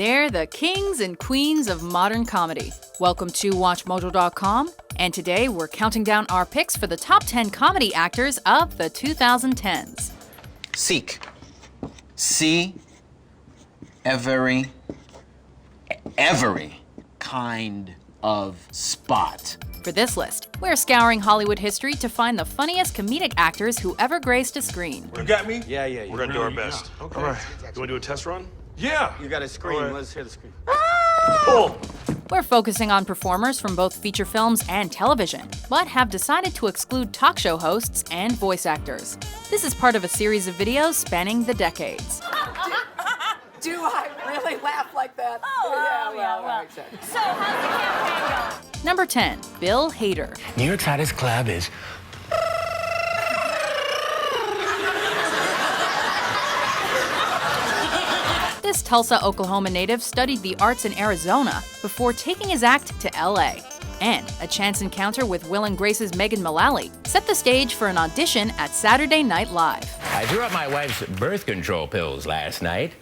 They're the kings and queens of modern comedy. Welcome to WatchMojo.com, and today we're counting down our picks for the top 10 comedy actors of the 2010s. Seek. See every kind of spot. For this list, we're scouring Hollywood history to find the funniest comedic actors who ever graced a screen. You got me? Yeah. We're gonna do our best. Yeah. Okay. All right. You wanna do a test run? Yeah. You gotta scream. Right. Let's hear the scream. Pull. We're focusing on performers from both feature films and television, but have decided to exclude talk show hosts and voice actors. This is part of a series of videos spanning the decades. Do I really laugh like that? Well. Exactly. So, how's the campaign going? Number 10, Bill Hader. New York's hottest club is... This Tulsa, Oklahoma native studied the arts in Arizona before taking his act to LA. And a chance encounter with Will and Grace's Megan Mullally set the stage for an audition at Saturday Night Live. I threw up my wife's birth control pills last night.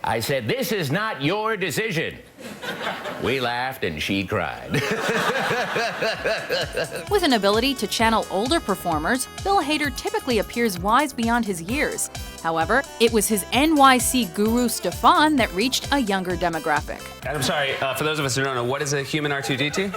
I said, "This is not your decision." We laughed and she cried. With an ability to channel older performers, Bill Hader typically appears wise beyond his years. However, it was his NYC guru Stefan that reached a younger demographic. I'm sorry, for those of us who don't know, what is a human R2-D2?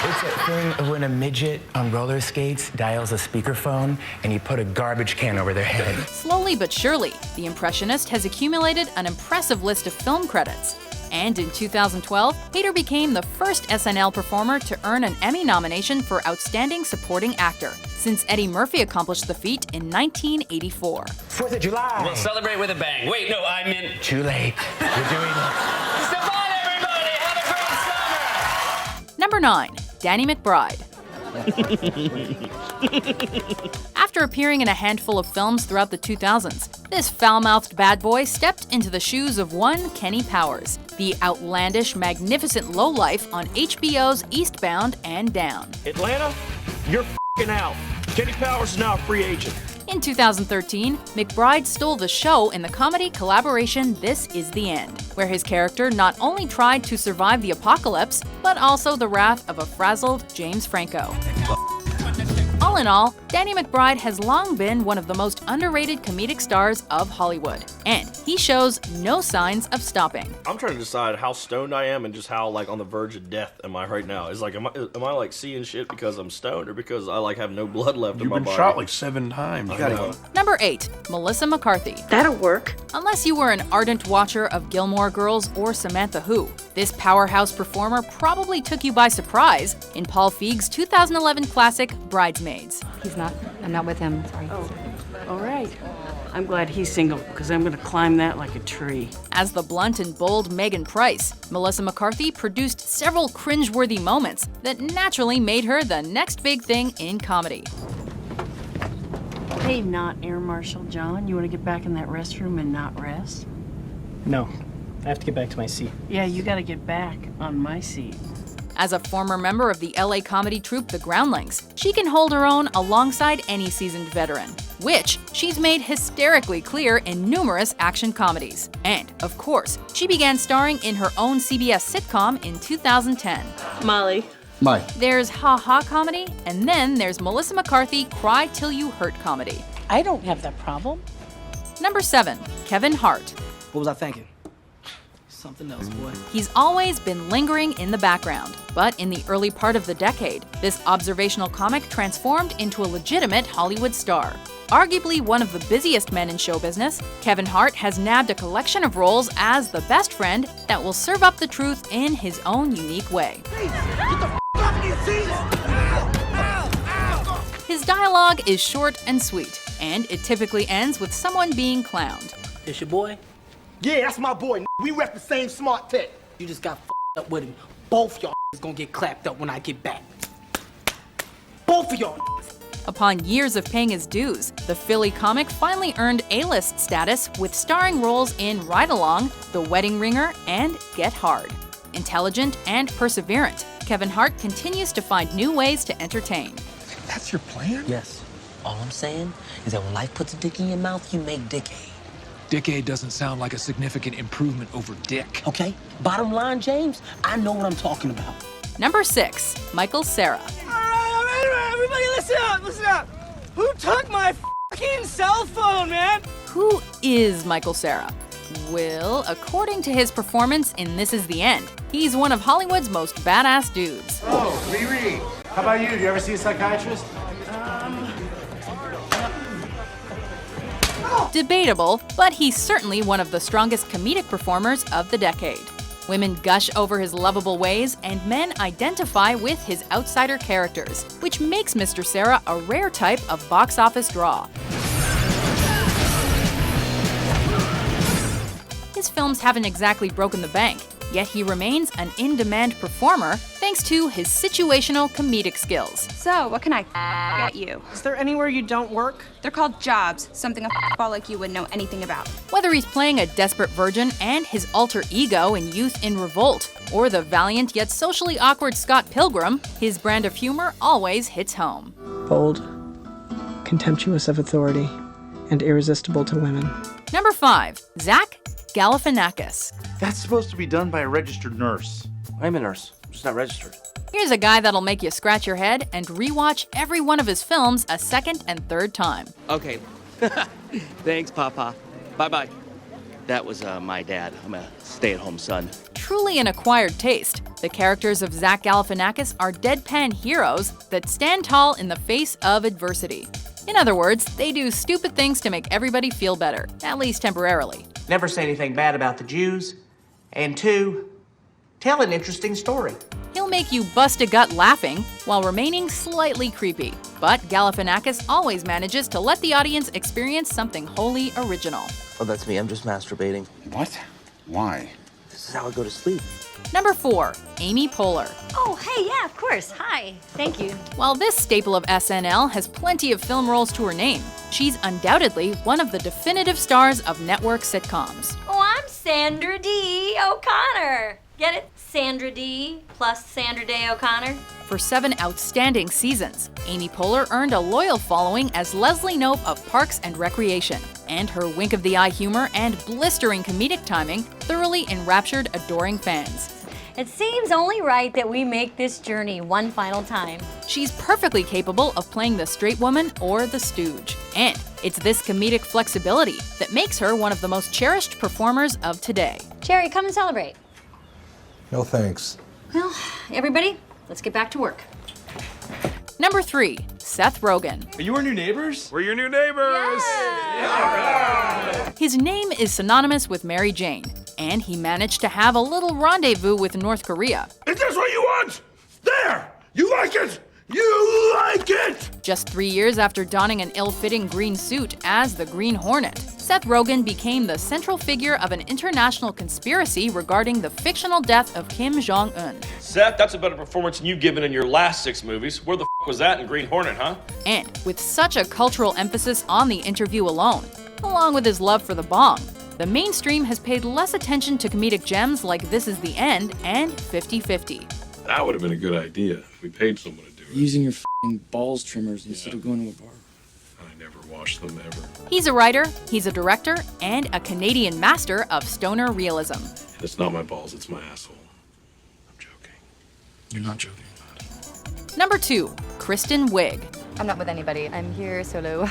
It's a thing when a midget on roller skates dials a speakerphone and you put a garbage can over their head. Slowly but surely, the impressionist has accumulated an impressive list of film credits. And in 2012, Hader became the first SNL performer to earn an Emmy nomination for Outstanding Supporting Actor, since Eddie Murphy accomplished the feat in 1984. 4th of July. We'll celebrate with a bang. Wait, no, I meant... Too late. We're doing it. Stefan, everybody! Have a great summer! Number 9, Danny McBride. After appearing in a handful of films throughout the 2000s, this foul-mouthed bad boy stepped into the shoes of one Kenny Powers, the outlandish, magnificent lowlife on HBO's Eastbound and Down. Atlanta, you're f***ing out. Kenny Powers is now a free agent. In 2013, McBride stole the show in the comedy collaboration This Is the End, where his character not only tried to survive the apocalypse, but also the wrath of a frazzled James Franco. All in all, Danny McBride has long been one of the most underrated comedic stars of Hollywood, and he shows no signs of stopping. I'm trying to decide how stoned I am and just how on the verge of death am I right now. It's like, am I seeing shit because I'm stoned or because I have no blood left in my body? You've been shot like 7 times. Number 8, Melissa McCarthy. That'll work. Unless you were an ardent watcher of Gilmore Girls or Samantha Who, this powerhouse performer probably took you by surprise in Paul Feig's 2011 classic Bridesmaids. I'm not with him, sorry. Oh, all right. I'm glad he's single, because I'm gonna climb that like a tree. As the blunt and bold Megan Price, Melissa McCarthy produced several cringeworthy moments that naturally made her the next big thing in comedy. Hey, not Air Marshal John, you wanna get back in that restroom and not rest? No, I have to get back to my seat. Yeah, you gotta get back on my seat. As a former member of the LA comedy troupe The Groundlings, she can hold her own alongside any seasoned veteran, which she's made hysterically clear in numerous action comedies. And, of course, she began starring in her own CBS sitcom in 2010. Molly. There's ha-ha comedy, and then there's Melissa McCarthy Cry Till You Hurt comedy. I don't have that problem. Number 7, Kevin Hart. What was I thinking? Something else, boy. He's always been lingering in the background, but in the early part of the decade, this observational comic transformed into a legitimate Hollywood star. Arguably one of the busiest men in show business, Kevin Hart has nabbed a collection of roles as the best friend that will serve up the truth in his own unique way. His dialogue is short and sweet, and it typically ends with someone being clowned. This your boy? Yeah, that's my boy. We rep the same smart tech. You just got f***ed up with him. Both y'all is gonna get clapped up when I get back. Both of y'all. Upon years of paying his dues, the Philly comic finally earned A-list status with starring roles in Ride Along, The Wedding Ringer, and Get Hard. Intelligent and perseverant, Kevin Hart continues to find new ways to entertain. That's your plan? Yes. All I'm saying is that when life puts a dick in your mouth, you make dick hate. Decade doesn't sound like a significant improvement over Dick. Okay? Bottom line, James, I know what I'm talking about. Number 6, Michael Cera. Everybody listen up. Who took my fucking cell phone, man? Who is Michael Cera? Well, according to his performance in This Is the End, he's one of Hollywood's most badass dudes. Oh, Riri. How about you? Do you ever see a psychiatrist? Debatable, but he's certainly one of the strongest comedic performers of the decade. Women gush over his lovable ways, and men identify with his outsider characters, which makes Mr. Cera a rare type of box office draw. His films haven't exactly broken the bank, yet he remains an in-demand performer thanks to his situational comedic skills. So, what can I get you? Is there anywhere you don't work? They're called jobs, something a ball like you wouldn't know anything about. Whether he's playing a desperate virgin and his alter ego in Youth in Revolt, or the valiant yet socially awkward Scott Pilgrim, his brand of humor always hits home. Bold, contemptuous of authority, and irresistible to women. Number 5, Zach Galifianakis. That's supposed to be done by a registered nurse. I'm a nurse. I'm just not registered. Here's a guy that'll make you scratch your head and rewatch every one of his films a second and third time. Okay. Thanks, Papa. Bye-bye. That was my dad. I'm a stay-at-home son. Truly an acquired taste, the characters of Zach Galifianakis are deadpan heroes that stand tall in the face of adversity. In other words, they do stupid things to make everybody feel better, at least temporarily. Never say anything bad about the Jews. And 2, tell an interesting story. He'll make you bust a gut laughing while remaining slightly creepy. But Galifianakis always manages to let the audience experience something wholly original. Oh, that's me. I'm just masturbating. What? Why? This is how I go to sleep. Number 4, Amy Poehler. Oh, hey, yeah, of course. Hi. Thank you. While this staple of SNL has plenty of film roles to her name, she's undoubtedly one of the definitive stars of network sitcoms. Oh, I'm Sandra Day O'Connor. Get it? Sandra Day plus Sandra Day O'Connor. For 7 outstanding seasons, Amy Poehler earned a loyal following as Leslie Knope of Parks and Recreation, and her wink-of-the-eye humor and blistering comedic timing thoroughly enraptured adoring fans. It seems only right that we make this journey one final time. She's perfectly capable of playing the straight woman or the stooge, and it's this comedic flexibility that makes her one of the most cherished performers of today. Jerry, come and celebrate. No thanks. Well, everybody, let's get back to work. Number 3, Seth Rogen. Are you our new neighbors? We're your new neighbors! Yeah. His name is synonymous with Mary Jane, and he managed to have a little rendezvous with North Korea. Is this what you want? There! You like it! You like it! Just 3 years after donning an ill-fitting green suit as the Green Hornet, Seth Rogen became the central figure of an international conspiracy regarding the fictional death of Kim Jong-un. Seth, that's a better performance than you've given in your last 6 movies. Where the was that in Green Hornet, huh? And with such a cultural emphasis on the interview alone, along with his love for the bong, the mainstream has paid less attention to comedic gems like This Is the End and 50-50. That would have been a good idea if we paid someone to do it. Using your f***ing balls trimmers instead of going to a bar. I never washed them ever. He's a writer, he's a director, and a Canadian master of stoner realism. And it's not my balls, it's my asshole. I'm joking. You're not joking. Number 2, Kristen Wiig. I'm not with anybody. I'm here solo.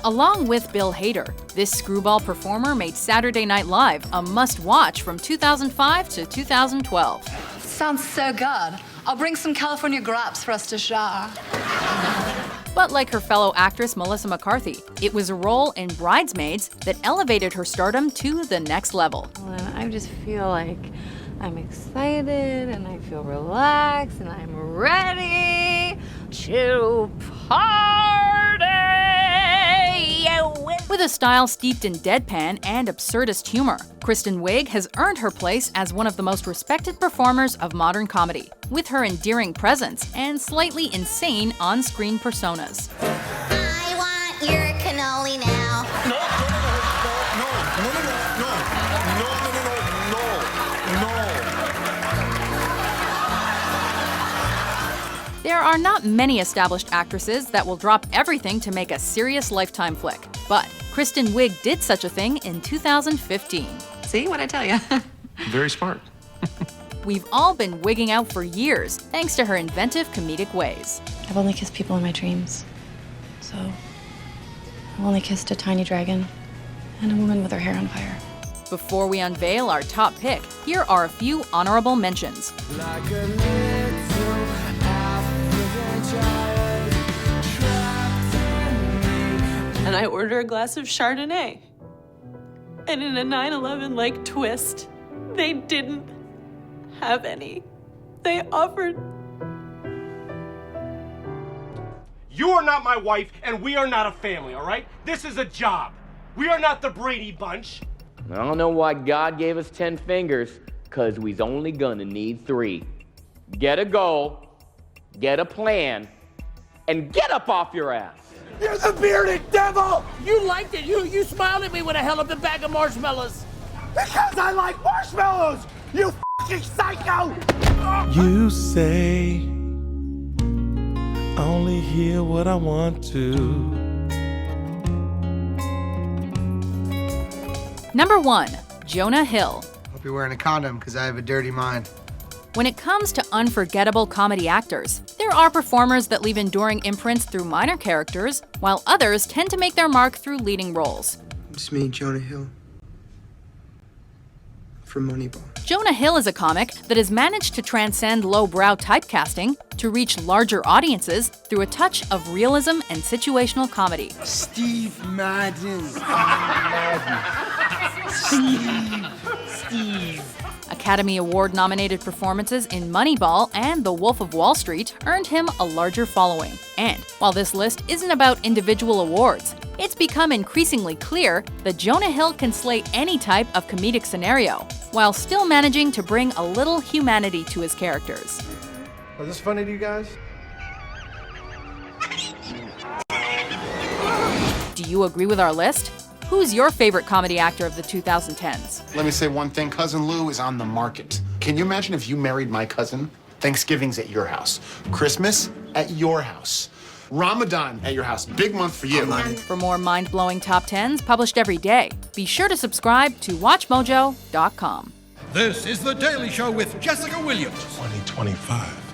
Along with Bill Hader, this screwball performer made Saturday Night Live a must-watch from 2005 to 2012. Sounds so good. I'll bring some California grapes for us to share. But like her fellow actress Melissa McCarthy, it was a role in Bridesmaids that elevated her stardom to the next level. I just feel like I'm excited and I feel relaxed and I'm ready to party. With a style steeped in deadpan and absurdist humor, Kristen Wiig has earned her place as one of the most respected performers of modern comedy, with her endearing presence and slightly insane on-screen personas. I want your cannoli now. There are not many established actresses that will drop everything to make a serious Lifetime flick, but Kristen Wiig did such a thing in 2015. See what I tell you? Very smart. We've all been wigging out for years, thanks to her inventive comedic ways. I've only kissed people in my dreams. So, I've only kissed a tiny dragon and a woman with her hair on fire. Before we unveil our top pick, here are a few honorable mentions. Like a little African child trapped in me. And I order a glass of Chardonnay. And in a 9/11-like twist, they didn't have any. They offered. You are not my wife, and we are not a family, all right? This is a job. We are not the Brady Bunch. I don't know why God gave us 10 fingers, because we's only gonna need 3. Get a goal, get a plan, and get up off your ass. You're the bearded devil! You liked it. You smiled at me when I held up the bag of marshmallows. Because I like marshmallows! You fucking psycho! You say I only hear what I want to. Number 1, Jonah Hill. Hope you're wearing a condom, because I have a dirty mind. When it comes to unforgettable comedy actors, there are performers that leave enduring imprints through minor characters, while others tend to make their mark through leading roles. It's me, Jonah Hill. From Moneyball. Jonah Hill is a comic that has managed to transcend lowbrow typecasting to reach larger audiences through a touch of realism and situational comedy. Steve Madden. Steve. Academy Award-nominated performances in Moneyball and The Wolf of Wall Street earned him a larger following. And while this list isn't about individual awards, it's become increasingly clear that Jonah Hill can slay any type of comedic scenario, while still managing to bring a little humanity to his characters. Was this funny to you guys? Do you agree with our list? Who's your favorite comedy actor of the 2010s? Let me say one thing. Cousin Lou is on the market. Can you imagine if you married my cousin? Thanksgiving's at your house. Christmas at your house. Ramadan at your house. Big month for you. For more mind-blowing top 10s published every day, be sure to subscribe to WatchMojo.com. This is The Daily Show with Jessica Williams. 2025.